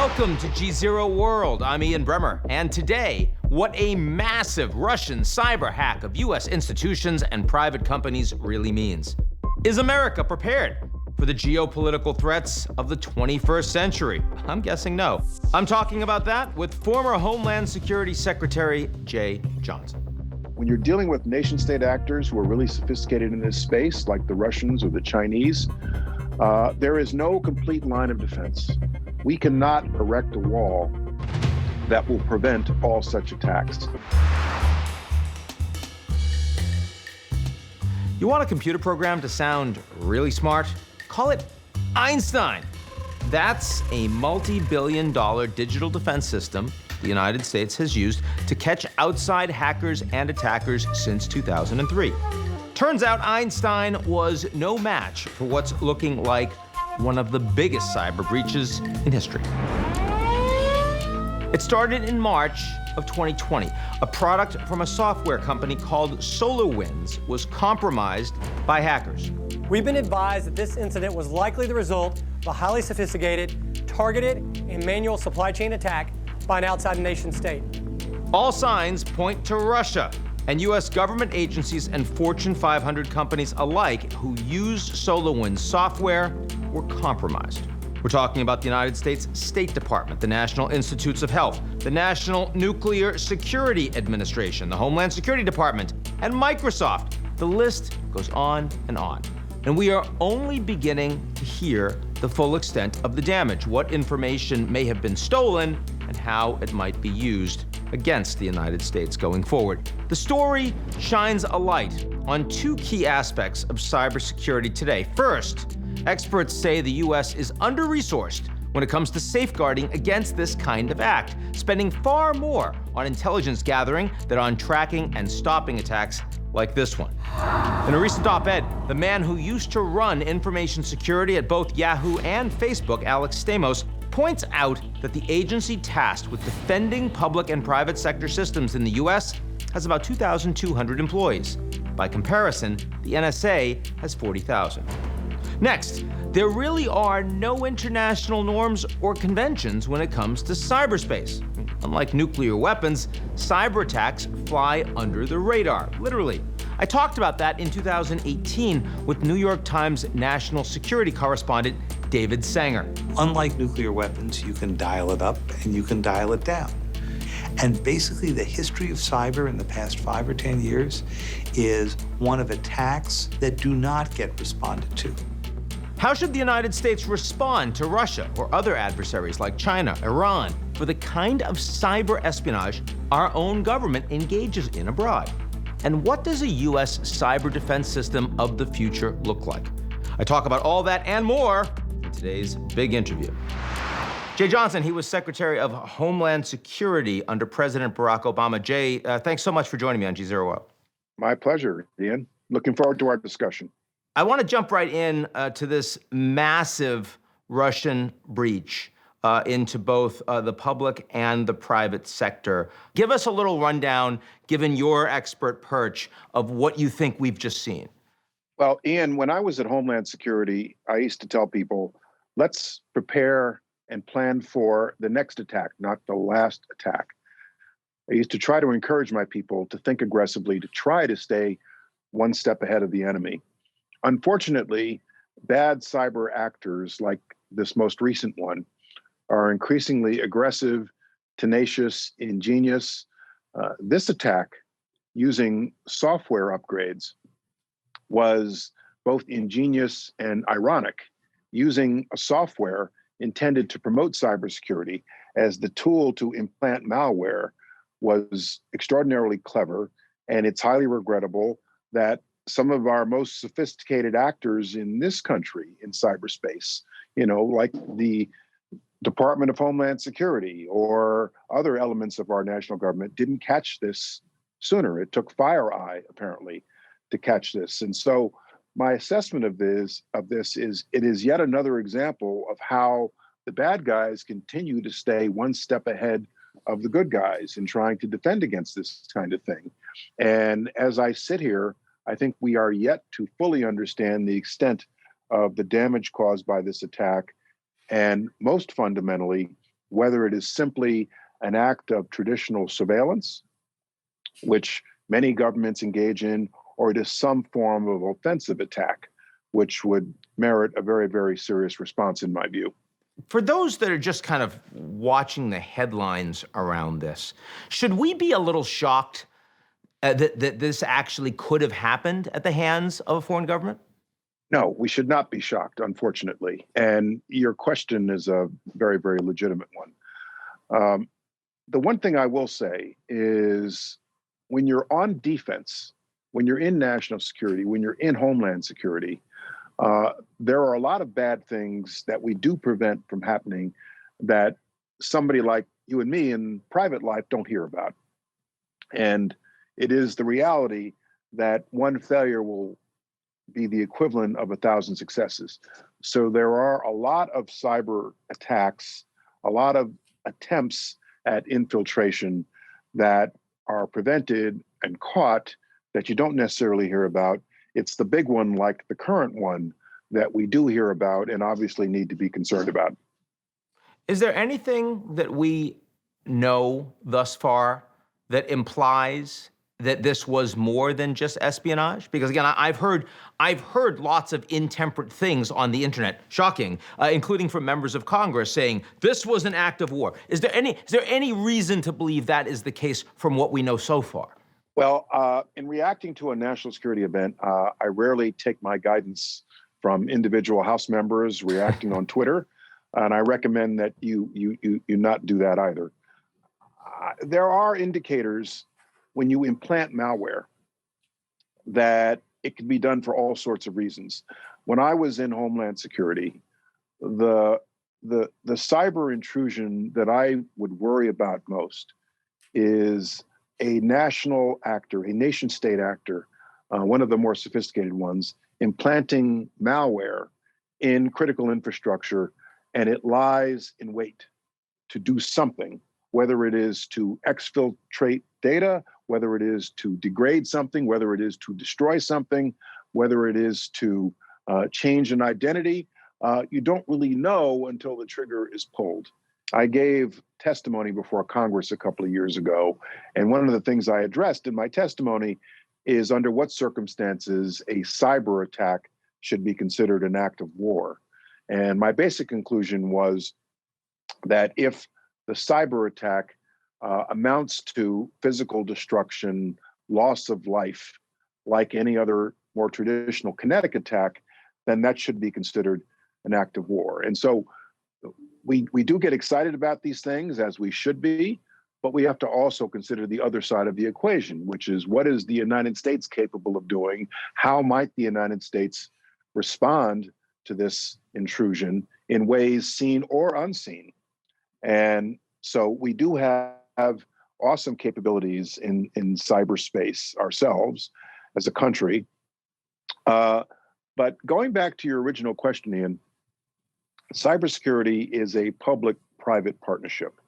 Welcome to GZERO World. I'm Ian Bremmer, and today, what a massive Russian cyber hack of U.S. institutions and private companies really means. Is America prepared for the geopolitical threats of the 21st century? I'm guessing no. I'm talking about that with former Homeland Security Secretary Jeh Johnson. When you're dealing with nation-state actors who are really sophisticated in this space, like the Russians or the Chinese, there is no complete line of defense. We cannot erect a wall that will prevent all such attacks. You want a computer program to sound really smart? Call it Einstein. That's a multi-billion-dollar digital defense system the United States has used to catch outside hackers and attackers since 2003. Turns out Einstein was no match for what's looking like one of the biggest cyber breaches in history. It started in March of 2020. A product from a software company called SolarWinds was compromised by hackers. We've been advised that this incident was likely the result of a highly sophisticated, targeted, and manual supply chain attack by an outside nation state. All signs point to Russia, and U.S. government agencies and Fortune 500 companies alike who used SolarWinds software were compromised. We're talking about the United States State Department, the National Institutes of Health, the National Nuclear Security Administration, the Homeland Security Department, and Microsoft. The list goes on. And we are only beginning to hear the full extent of the damage, what information may have been stolen, and how it might be used against the United States going forward. The story shines a light on two key aspects of cybersecurity today. First, experts say the U.S. is under-resourced when it comes to safeguarding against this kind of act, spending far more on intelligence gathering than on tracking and stopping attacks like this one. In a recent op-ed, the man who used to run information security at both Yahoo and Facebook, Alex Stamos, points out that the agency tasked with defending public and private sector systems in the U.S. has about 2,200 employees. By comparison, the NSA has 40,000. Next, there really are no international norms or conventions when it comes to cyberspace. Unlike nuclear weapons, cyber attacks fly under the radar, literally. I talked about that in 2018 with New York Times national security correspondent David Sanger. Unlike nuclear weapons, you can dial it up and you can dial it down. And basically the history of cyber in the past 5 or 10 years is one of attacks that do not get responded to. How should the United States respond to Russia or other adversaries like China, Iran, for the kind of cyber espionage our own government engages in abroad? And what does a U.S. cyber defense system of the future look like? I talk about all that and more in today's big interview. Jeh Johnson, he was Secretary of Homeland Security under President Barack Obama. Jeh, thanks so much for joining me on GZERO World. My pleasure, Ian. Looking forward to our discussion. I want to jump right in to this massive Russian breach into both the public and the private sector. Give us a little rundown, given your expert perch, of what you think we've just seen. Well, Ian, when I was at Homeland Security, I used to tell people, let's prepare and plan for the next attack, not the last attack. I used to try to encourage my people to think aggressively, to try to stay one step ahead of the enemy. Unfortunately, bad cyber actors like this most recent one are increasingly aggressive, tenacious, ingenious. This attack, using software upgrades, was both ingenious and ironic, using a software intended to promote cybersecurity as the tool to implant malware was extraordinarily clever, and it's highly regrettable that some of our most sophisticated actors in this country in cyberspace, like the Department of Homeland Security or other elements of our national government, didn't catch this sooner. It took FireEye, apparently, to catch this. And so my assessment of this is it is yet another example of how the bad guys continue to stay one step ahead of the good guys in trying to defend against this kind of thing. And as I sit here, I think we are yet to fully understand the extent of the damage caused by this attack, and most fundamentally, whether it is simply an act of traditional surveillance, which many governments engage in, or it is some form of offensive attack, which would merit a very, very serious response, in my view. For those that are just kind of watching the headlines around this, should we be a little shocked that this actually could have happened at the hands of a foreign government? No, we should not be shocked, unfortunately. And your question is a very, very legitimate one. The one thing I will say is when you're on defense, when you're in national security, when you're in Homeland Security, there are a lot of bad things that we do prevent from happening that somebody like you and me in private life don't hear about. And it is the reality that one failure will be the equivalent of 1,000 successes. So there are a lot of cyber attacks, a lot of attempts at infiltration that are prevented and caught that you don't necessarily hear about. It's the big one, like the current one, that we do hear about and obviously need to be concerned about. Is there anything that we know thus far that implies that this was more than just espionage? Because again, I've heard lots of intemperate things on the internet, shocking, including from members of Congress saying this was an act of war. Is there any reason to believe that is the case from what we know so far? Well, in reacting to a national security event, I rarely take my guidance from individual House members reacting on Twitter, and I recommend that you not do that either. There are indicators when you implant malware that it can be done for all sorts of reasons. When I was in Homeland Security, the cyber intrusion that I would worry about most is a national actor, a nation state actor, one of the more sophisticated ones, implanting malware in critical infrastructure, and it lies in wait to do something, whether it is to exfiltrate data, whether it is to degrade something, whether it is to destroy something, whether it is to change an identity. You don't really know until the trigger is pulled. I gave testimony before Congress a couple of years ago, and one of the things I addressed in my testimony is under what circumstances a cyber attack should be considered an act of war. And my basic conclusion was that if the cyber attack amounts to physical destruction, loss of life, like any other more traditional kinetic attack, then that should be considered an act of war. And so we do get excited about these things, as we should be, but we have to also consider the other side of the equation, which is what is the United States capable of doing? How might the United States respond to this intrusion in ways seen or unseen? And so we do have awesome capabilities in cyberspace ourselves as a country. But going back to your original question, Ian, cybersecurity is a public-private partnership.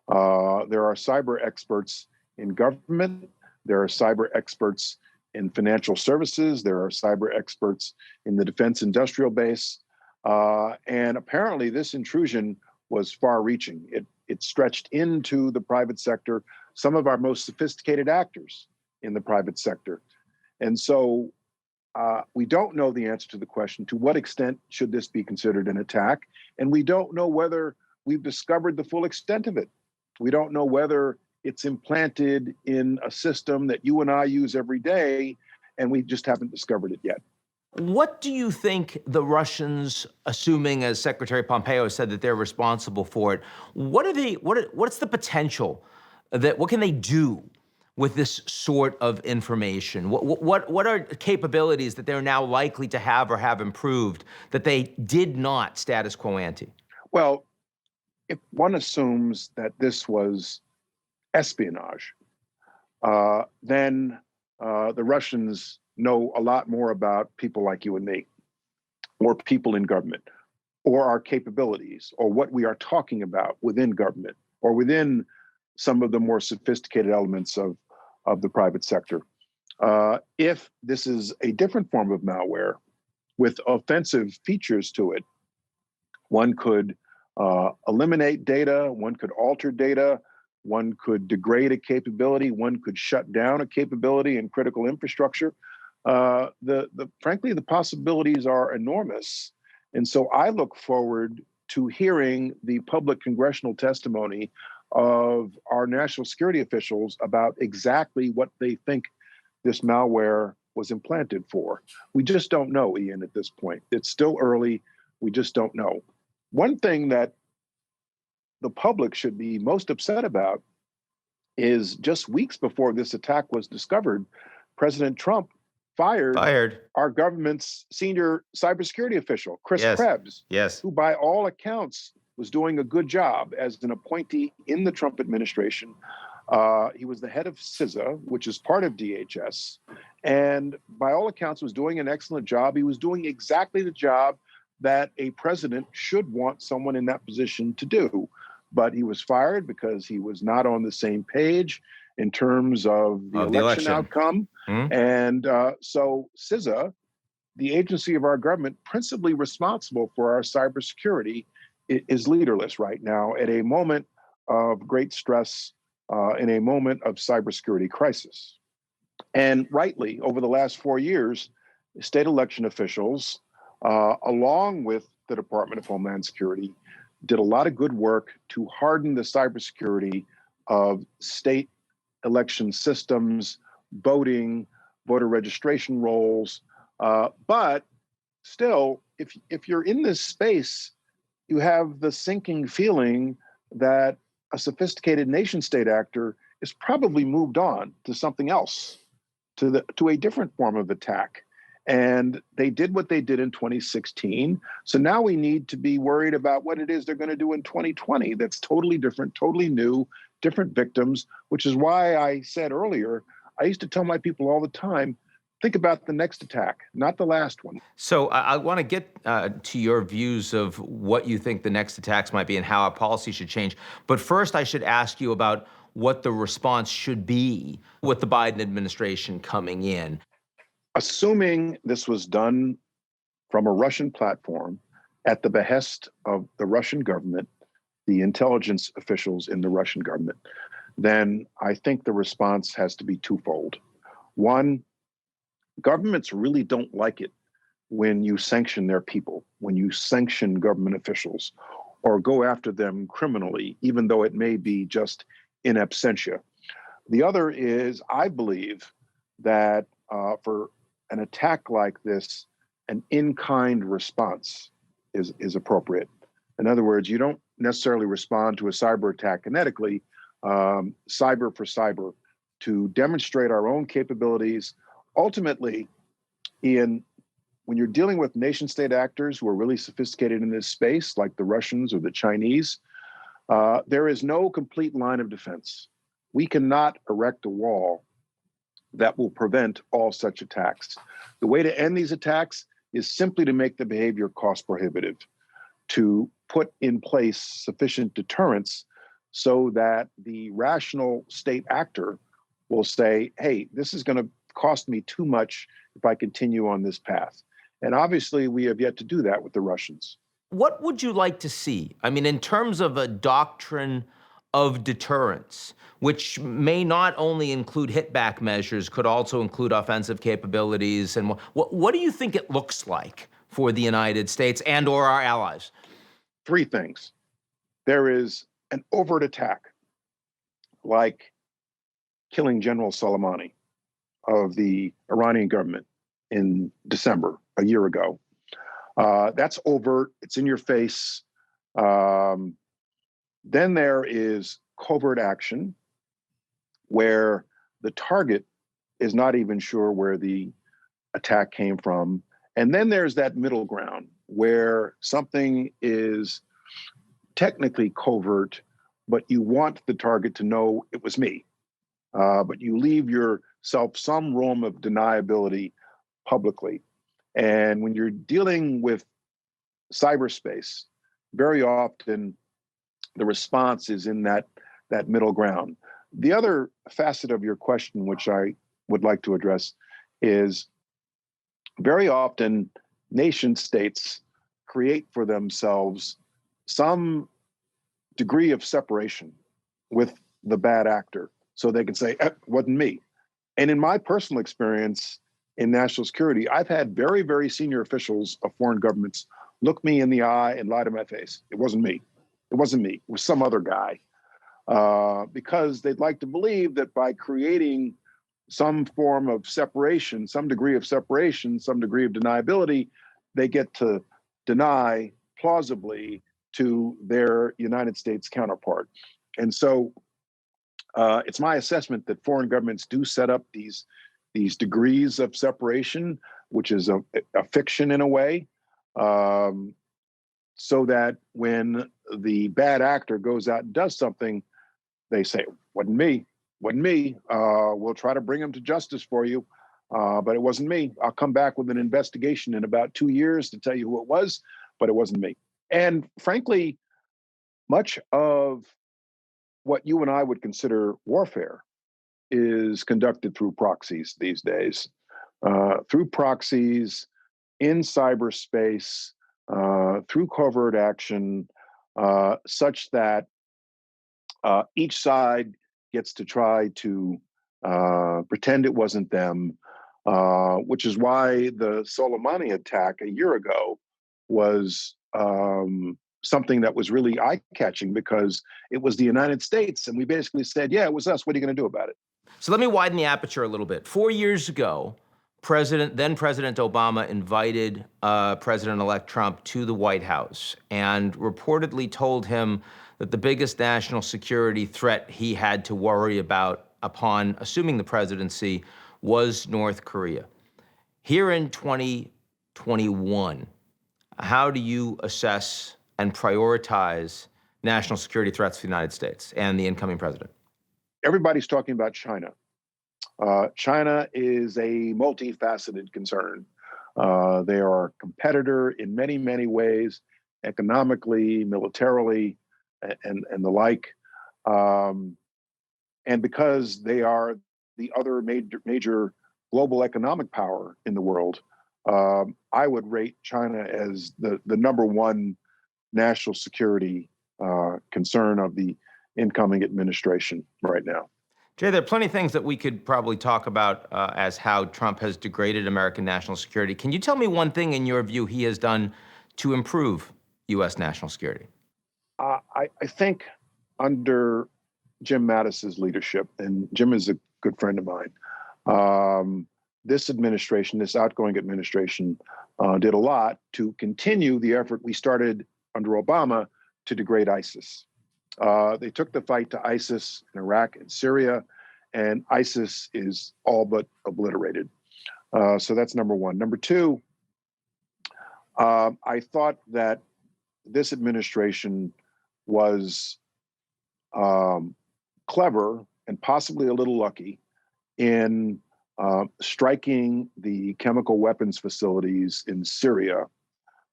There are cyber experts in government. There are cyber experts in financial services. There are cyber experts in the defense industrial base. And apparently this intrusion was far-reaching. It stretched into the private sector, some of our most sophisticated actors in the private sector. And so we don't know the answer to the question, to what extent should this be considered an attack? And we don't know whether we've discovered the full extent of it. We don't know whether it's implanted in a system that you and I use every day, and we just haven't discovered it yet. What do you think the Russians, assuming as Secretary Pompeo said that they're responsible for it, what's the potential what can they do with this sort of information? What are capabilities that they're now likely to have or have improved that they did not status quo ante? Well, if one assumes that this was espionage, then the Russians know a lot more about people like you and me, or people in government, or our capabilities, or what we are talking about within government, or within some of the more sophisticated elements of the private sector. If this is a different form of malware with offensive features to it, one could eliminate data, one could alter data, one could degrade a capability, one could shut down a capability in critical infrastructure. Frankly, the possibilities are enormous. And so I look forward to hearing the public congressional testimony of our national security officials about exactly what they think this malware was implanted for. We just don't know, Ian, at this point. It's still early. We just don't know. One thing that the public should be most upset about is just weeks before this attack was discovered, President Trump fired our government's senior cybersecurity official, Chris Krebs, who by all accounts was doing a good job as an appointee in the Trump administration. He was the head of CISA, which is part of DHS, and by all accounts was doing an excellent job. He was doing exactly the job that a president should want someone in that position to do. But he was fired because he was not on the same page in terms of the election outcome. And so CISA, the agency of our government principally responsible for our cybersecurity, is leaderless right now at a moment of great stress, in a moment of cybersecurity crisis. And rightly, over the last 4 years, state election officials, along with the Department of Homeland Security, did a lot of good work to harden the cybersecurity of state election systems, voting, voter registration rolls. But still, if you're in this space, you have the sinking feeling that a sophisticated nation-state actor is probably moved on to something else, to a different form of attack. And they did what they did in 2016. So now we need to be worried about what it is they're going to do in 2020. That's totally different, totally new, different victims, which is why I said earlier, I used to tell my people all the time, think about the next attack, not the last one. So I want to get to your views of what you think the next attacks might be and how our policy should change. But first, I should ask you about what the response should be with the Biden administration coming in. Assuming this was done from a Russian platform at the behest of the Russian government, the intelligence officials in the Russian government, then I think the response has to be twofold. One, governments really don't like it when you sanction their people, when you sanction government officials or go after them criminally, even though it may be just in absentia. The other is, I believe that for an attack like this, an in-kind response is appropriate. In other words, you don't necessarily respond to a cyber attack kinetically, cyber for cyber, to demonstrate our own capabilities. Ultimately, Ian, when you're dealing with nation-state actors who are really sophisticated in this space, like the Russians or the Chinese, there is no complete line of defense. We cannot erect a wall that will prevent all such attacks. The way to end these attacks is simply to make the behavior cost prohibitive, to put in place sufficient deterrence so that the rational state actor will say, hey, this is going to cost me too much if I continue on this path. And obviously, we have yet to do that with the Russians. What would you like to see? I mean, in terms of a doctrine of deterrence, which may not only include hit-back measures, could also include offensive capabilities. And what do you think it looks like for the United States and or our allies? Three things. There is an overt attack, like killing General Soleimani of the Iranian government in December, a year ago. That's overt. It's in your face. Then there is covert action, where the target is not even sure where the attack came from. And then there's that middle ground where something is technically covert, but you want the target to know it was me. But you leave yourself some room of deniability publicly. And when you're dealing with cyberspace, very often the response is in that middle ground. The other facet of your question, which I would like to address, is very often nation states create for themselves some degree of separation with the bad actor so they can say, wasn't me. And in my personal experience in national security, I've had very, very senior officials of foreign governments look me in the eye and lie to my face. It wasn't me. It wasn't me. It was some other guy. Because they'd like to believe that by creating some form of separation, some degree of separation, some degree of deniability, they get to deny plausibly to their United States counterpart. And so it's my assessment that foreign governments do set up these degrees of separation, which is a fiction in a way, so that when the bad actor goes out and does something, they say, wasn't me. We'll try to bring him to justice for you, but it wasn't me. I'll come back with an investigation in about 2 years to tell you who it was, but it wasn't me. And frankly, much of what you and I would consider warfare is conducted through proxies these days, through proxies in cyberspace, through covert action, such that each side gets to try to pretend it wasn't them, which is why the Soleimani attack a year ago was something that was really eye-catching because it was the United States, and we basically said, yeah, it was us. What are you going to do about it? So let me widen the aperture a little bit. 4 years ago, then President Obama invited President-elect Trump to the White House and reportedly told him that the biggest national security threat he had to worry about upon assuming the presidency was North Korea. Here in 2021, how do you assess and prioritize national security threats to the United States and the incoming president? Everybody's talking about China. China is a multifaceted concern. They are a competitor in many, many ways, economically, militarily, and the like. And because they are the other major global economic power in the world, I would rate China as the number one national security concern of the incoming administration right now. Jay, there are plenty of things that we could probably talk about as how Trump has degraded American national security. Can you tell me one thing in your view he has done to improve U.S. national security? I think under Jim Mattis's leadership, and Jim is a good friend of mine, this administration, this outgoing administration, did a lot to continue the effort we started under Obama to degrade ISIS. They took the fight to ISIS in Iraq and Syria, and ISIS is all but obliterated. So that's number one. Number two, I thought that this administration was clever and possibly a little lucky in striking the chemical weapons facilities in Syria.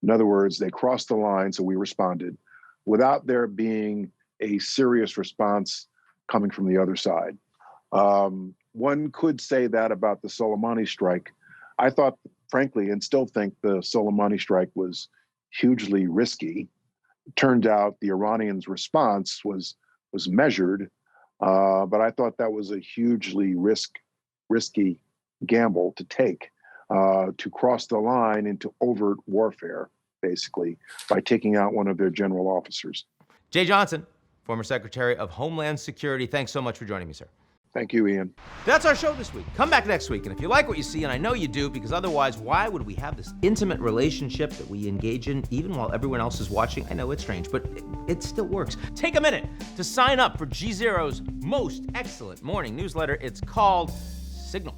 In other words, they crossed the line, so we responded without there being a serious response coming from the other side. One could say that about the Soleimani strike. I thought, frankly, and still think the Soleimani strike was hugely risky. It turned out the Iranians' response was measured, but I thought that was a hugely risky gamble to take, to cross the line into overt warfare, basically, by taking out one of their general officers. Jeh Johnson, former Secretary of Homeland Security, thanks so much for joining me, sir. Thank you, Ian. That's our show this week. Come back next week, and if you like what you see, and I know you do, because otherwise, why would we have this intimate relationship that we engage in even while everyone else is watching? I know it's strange, but it still works. Take a minute to sign up for GZERO's most excellent morning newsletter. It's called Signal.